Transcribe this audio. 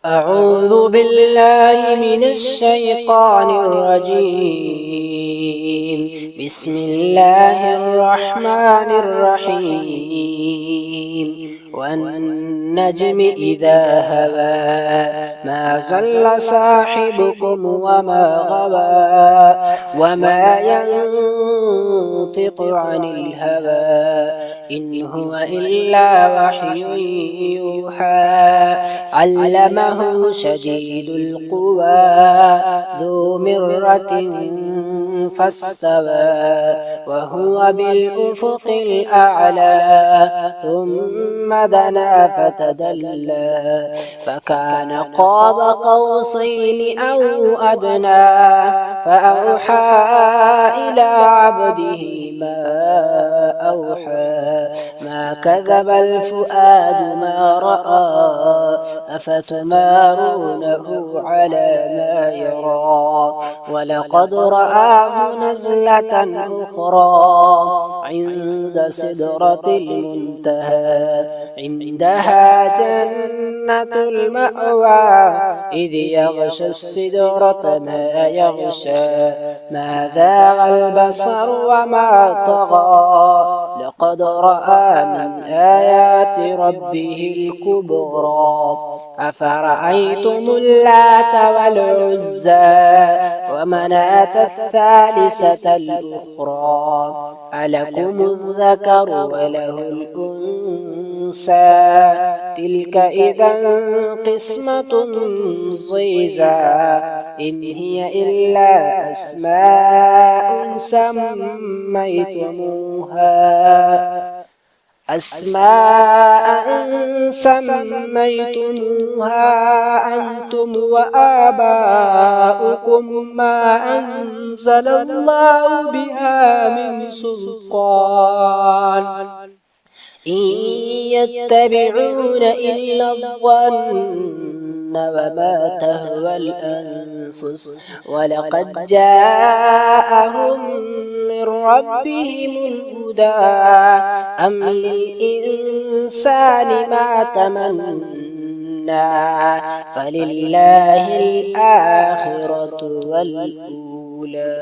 أعوذ بالله من الشيطان الرجيم. بسم الله الرحمن الرحيم. والنجم إذا هوى ما ضل صاحبكم وما غوى وما ينطق عن الهوى إن هو إلا وحي يوحى علمه شديد القوى ذو مرة فاستوى وهو بالأفق الأعلى ثم دنا فتدلى فكان قاب قوسين أو أدنى فأوحى إلى عبده ما أوحى ما كذب الفؤاد ما رأى أفتمارونه على ما يرى ولقد رآه نزلة أخرى عند سدرة المنتهى عندها جنة المأوى إذ يغشى السدرة ما يغشى ما ذاغ البصر وما طغى لقد رأى من آيات ربه الكبرى أفرأيتم اللات والعزى ومناة الثالثة الأخرى ألكم الذكر وله الأنثى تلك إذا قسمة ضيزى إن هي إلا أسماء سميتموها أنتم وآباؤكم ما أنزل الله بها من سلطان إن يتبعون إلا الظن وما تهوى الأنفس ولقد جاءهم من ربهم الهدى أم للإنسان ما تمنى فلله الآخرة والأولى.